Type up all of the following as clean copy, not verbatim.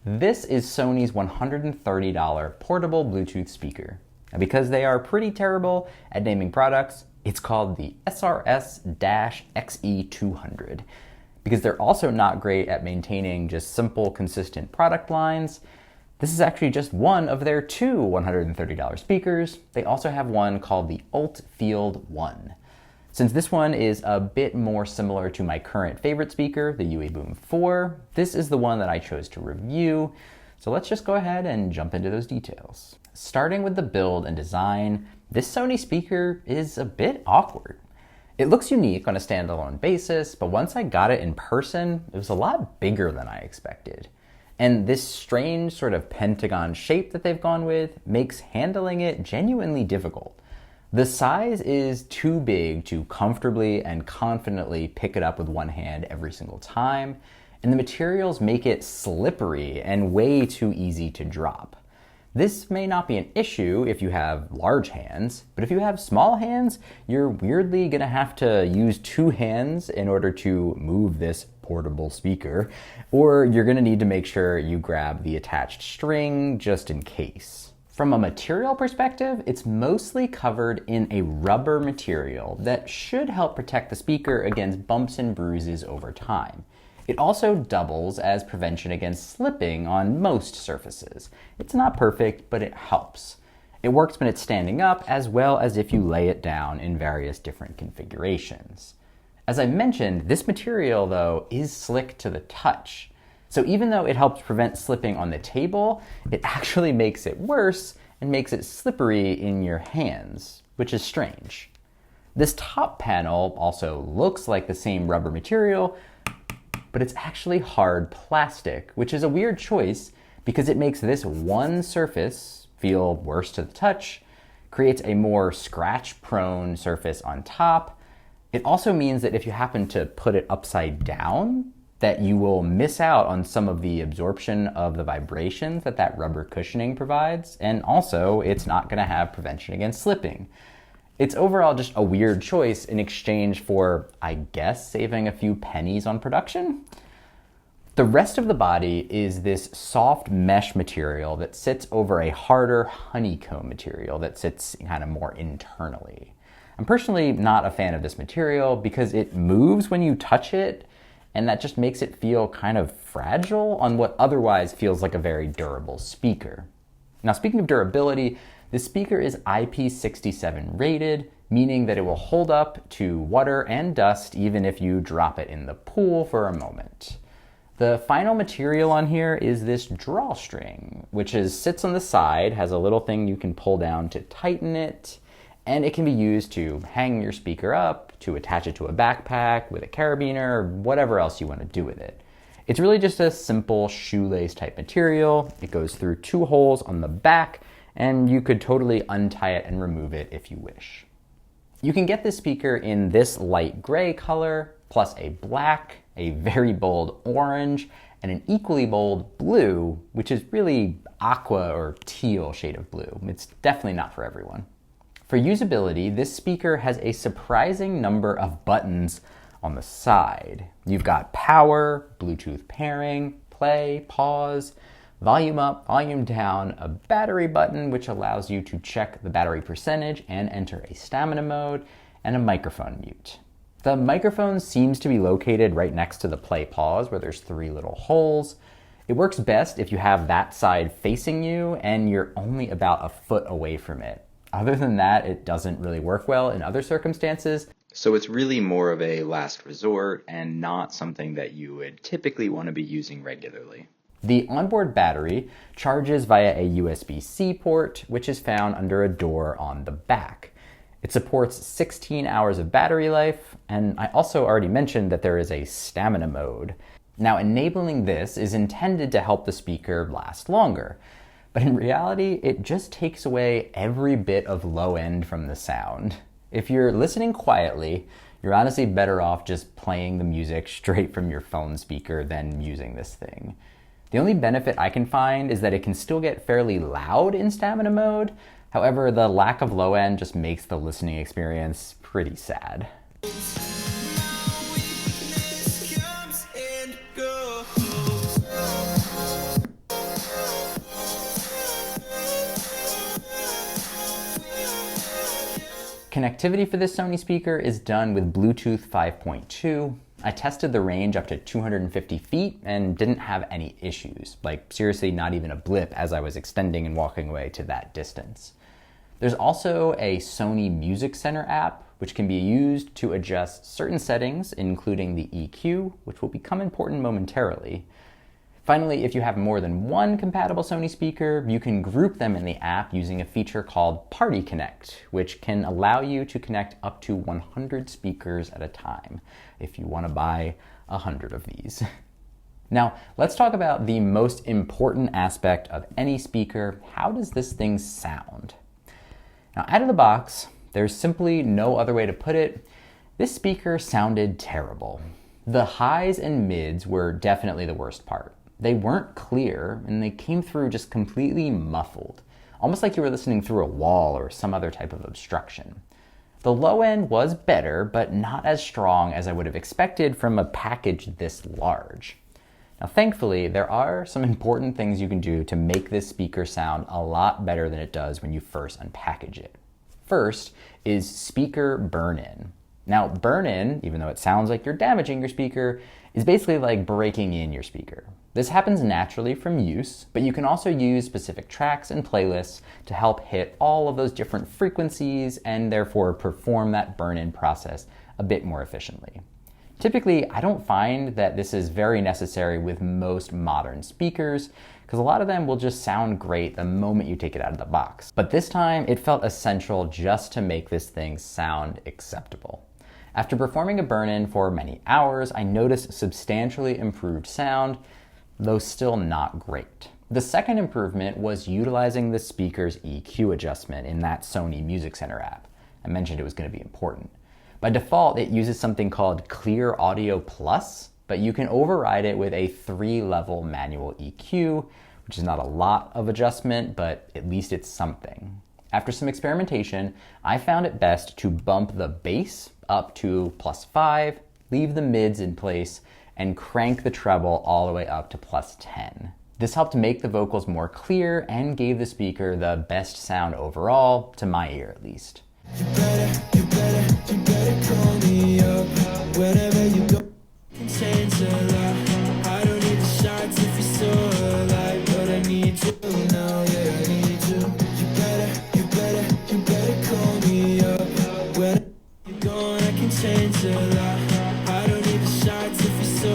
This is Sony's $130 portable Bluetooth speaker. And because they are pretty terrible at naming products, it's called the SRS-XE200. Because they're also not great at maintaining just simple, consistent product lines, this is actually just one of their two $130 speakers. They also have one called the Alt Field 1. Since this one is a bit more similar to my current favorite speaker, the UE Boom 4, this is the one that I chose to review. So let's just go ahead and jump into those details. Starting with the build and design, this Sony speaker is a bit awkward. It looks unique on a standalone basis, but once I got it in person, it was a lot bigger than I expected. And this strange sort of pentagon shape that they've gone with makes handling it genuinely difficult. The size is too big to comfortably and confidently pick it up with one hand every single time, and the materials make it slippery and way too easy to drop. This may not be an issue if you have large hands, but if you have small hands, you're weirdly gonna have to use two hands in order to move this portable speaker, or you're gonna need to make sure you grab the attached string just in case. From a material perspective, it's mostly covered in a rubber material that should help protect the speaker against bumps and bruises over time. It also doubles as prevention against slipping on most surfaces. It's not perfect, but it helps. It works when it's standing up as well as if you lay it down in various different configurations. As I mentioned, this material, though, is slick to the touch. So even though it helps prevent slipping on the table, it actually makes it worse and makes it slippery in your hands, which is strange. This top panel also looks like the same rubber material, but it's actually hard plastic, which is a weird choice because it makes this one surface feel worse to the touch, creates a more scratch-prone surface on top. It also means that if you happen to put it upside down, that you will miss out on some of the absorption of the vibrations that rubber cushioning provides, and also it's not going to have prevention against slipping. It's overall just a weird choice in exchange for, I guess, saving a few pennies on production. The rest of the body is this soft mesh material that sits over a harder honeycomb material that sits kind of more internally. I'm personally not a fan of this material because it moves when you touch it, and that just makes it feel kind of fragile on what otherwise feels like a very durable speaker. Now, speaking of durability, this speaker is IP67 rated, meaning that it will hold up to water and dust even if you drop it in the pool for a moment. The final material on here is this drawstring, which sits on the side, has a little thing you can pull down to tighten it, and it can be used to hang your speaker up, to attach it to a backpack with a carabiner, or whatever else you want to do with it. It's really just a simple shoelace type material. It goes through two holes on the back, and you could totally untie it and remove it if you wish. You can get this speaker in this light gray color, plus a black, a very bold orange, and an equally bold blue, which is really aqua or teal shade of blue. It's definitely not for everyone. For usability, this speaker has a surprising number of buttons on the side. You've got power, Bluetooth pairing, play, pause, volume up, volume down, a battery button which allows you to check the battery percentage and enter a stamina mode, and a microphone mute. The microphone seems to be located right next to the play pause where there's three little holes. It works best if you have that side facing you and you're only about a foot away from it. Other than that, it doesn't really work well in other circumstances. So it's really more of a last resort and not something that you would typically want to be using regularly. The onboard battery charges via a USB-C port, which is found under a door on the back. It supports 16 hours of battery life, and I also already mentioned that there is a stamina mode. Now, enabling this is intended to help the speaker last longer. But in reality, it just takes away every bit of low end from the sound. If you're listening quietly, you're honestly better off just playing the music straight from your phone speaker than using this thing. The only benefit I can find is that it can still get fairly loud in stamina mode. However, the lack of low end just makes the listening experience pretty sad. Connectivity for this Sony speaker is done with Bluetooth 5.2. I tested the range up to 250 feet and didn't have any issues, like seriously not even a blip as I was extending and walking away to that distance. There's also a Sony Music Center app, which can be used to adjust certain settings, including the EQ, which will become important momentarily. Finally, if you have more than one compatible Sony speaker, you can group them in the app using a feature called Party Connect, which can allow you to connect up to 100 speakers at a time, if you want to buy 100 of these. Now, let's talk about the most important aspect of any speaker. How does this thing sound? Now, out of the box, there's simply no other way to put it. This speaker sounded terrible. The highs and mids were definitely the worst part. They weren't clear, and they came through just completely muffled, almost like you were listening through a wall or some other type of obstruction. The low end was better, but not as strong as I would have expected from a package this large. Now, thankfully, there are some important things you can do to make this speaker sound a lot better than it does when you first unpackage it. First is speaker burn-in. Now, burn-in, even though it sounds like you're damaging your speaker, is basically like breaking in your speaker. This happens naturally from use, but you can also use specific tracks and playlists to help hit all of those different frequencies and therefore perform that burn-in process a bit more efficiently. Typically, I don't find that this is very necessary with most modern speakers because a lot of them will just sound great the moment you take it out of the box. But this time, it felt essential just to make this thing sound acceptable. After performing a burn-in for many hours, I noticed substantially improved sound, though still not great. The second improvement was utilizing the speaker's EQ adjustment in that Sony Music Center app. I mentioned it was going to be important. By default, it uses something called Clear Audio Plus, but you can override it with a 3-level manual EQ, which is not a lot of adjustment, but at least it's something. After some experimentation, I found it best to bump the bass up to +5, leave the mids in place, and crank the treble all the way up to +10. This helped make the vocals more clear and gave the speaker the best sound overall, to my ear at least. You better call me up whenever you go. Can change a lot. I don't need the shots if you're so alive, but I need you now. Yeah, I need you. You better call me up. When you're gone, I can change a lot. I don't need the shots if you're so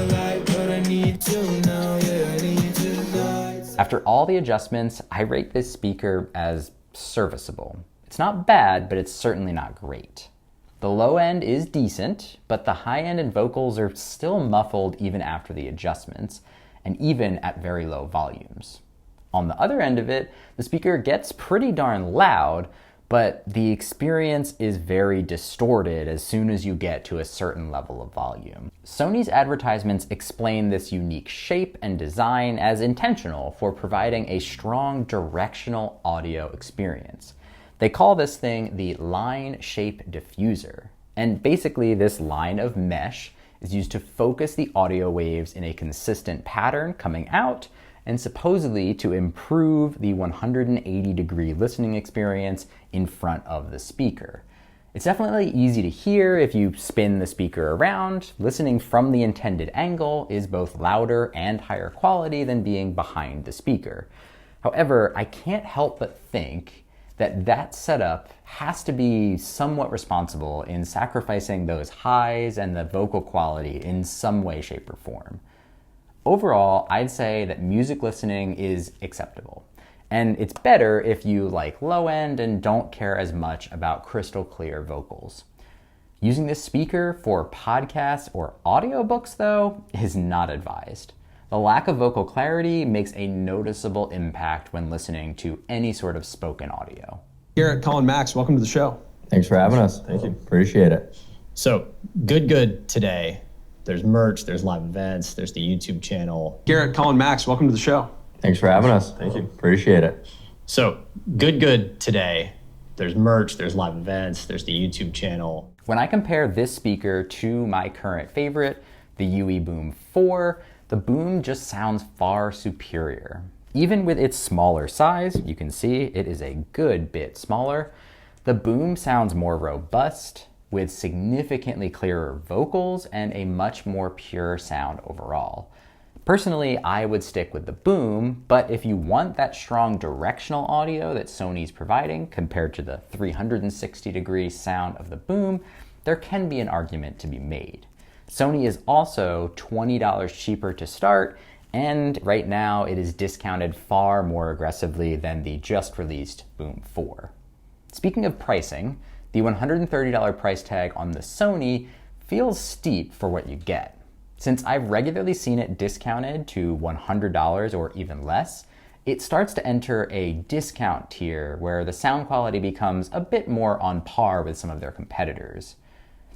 alive, but I need you now. Yeah, I need you now. After all the adjustments, I rate this speaker as serviceable. It's not bad, but it's certainly not great. The low end is decent, but the high end and vocals are still muffled even after the adjustments, and even at very low volumes. On the other end of it, the speaker gets pretty darn loud, but the experience is very distorted as soon as you get to a certain level of volume. Sony's advertisements explain this unique shape and design as intentional for providing a strong directional audio experience. They call this thing the line shape diffuser. And basically this line of mesh is used to focus the audio waves in a consistent pattern coming out and supposedly to improve the 180-degree listening experience in front of the speaker. It's definitely easy to hear if you spin the speaker around. Listening from the intended angle is both louder and higher quality than being behind the speaker. However, I can't help but think that setup has to be somewhat responsible in sacrificing those highs and the vocal quality in some way, shape, or form. Overall, I'd say that music listening is acceptable. And it's better if you like low end and don't care as much about crystal clear vocals. Using this speaker for podcasts or audiobooks, though, is not advised. The lack of vocal clarity makes a noticeable impact when listening to any sort of spoken audio. Garrett, Colin, Max, welcome to the show. Thanks for having us. Thank you. Appreciate it. So, good today. There's merch, there's live events, there's the YouTube channel. Garrett, Colin, Max, welcome to the show. Thanks for having us. Thank you. Appreciate it. So, good today. There's merch, there's live events, there's the YouTube channel. When I compare this speaker to my current favorite, the UE Boom 4, the Boom just sounds far superior. Even with its smaller size, you can see it is a good bit smaller. The boom sounds more robust, with significantly clearer vocals and a much more pure sound overall. Personally, I would stick with the boom, but if you want that strong directional audio that Sony's providing compared to the 360-degree sound of the boom, there can be an argument to be made. Sony is also $20 cheaper to start, and right now it is discounted far more aggressively than the just released Boom 4. Speaking of pricing, the $130 price tag on the Sony feels steep for what you get. Since I've regularly seen it discounted to $100 or even less, it starts to enter a discount tier where the sound quality becomes a bit more on par with some of their competitors.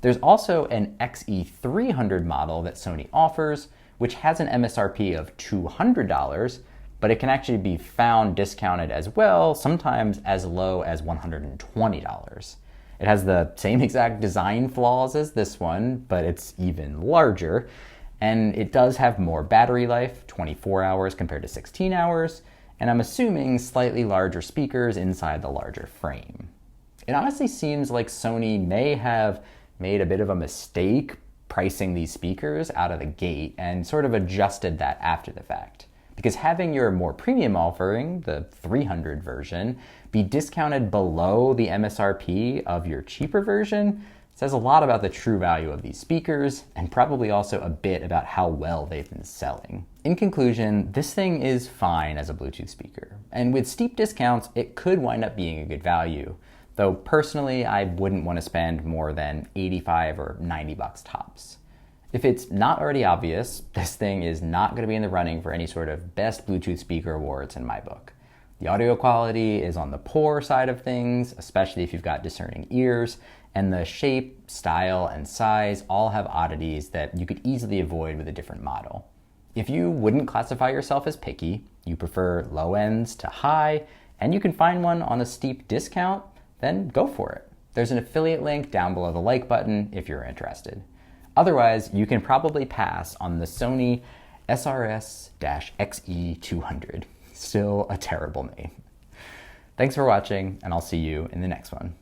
There's also an XE200 model that Sony offers, which has an MSRP of $200, but it can actually be found discounted as well, sometimes as low as $120. It has the same exact design flaws as this one, but it's even larger, and it does have more battery life, 24 hours compared to 16 hours, and I'm assuming slightly larger speakers inside the larger frame. It honestly seems like Sony may have made a bit of a mistake pricing these speakers out of the gate and sort of adjusted that after the fact. Because having your more premium offering, the 300 version, be discounted below the MSRP of your cheaper version says a lot about the true value of these speakers and probably also a bit about how well they've been selling. In conclusion, this thing is fine as a Bluetooth speaker, and with steep discounts, it could wind up being a good value, though personally, I wouldn't want to spend more than $85 or $90 tops. If it's not already obvious, this thing is not going to be in the running for any sort of best Bluetooth speaker awards in my book. The audio quality is on the poor side of things, especially if you've got discerning ears, and the shape, style, and size all have oddities that you could easily avoid with a different model. If you wouldn't classify yourself as picky, you prefer low ends to high, and you can find one on a steep discount, then go for it. There's an affiliate link down below the like button if you're interested. Otherwise, you can probably pass on the Sony SRS-XE200. Still a terrible name. Thanks for watching, and I'll see you in the next one.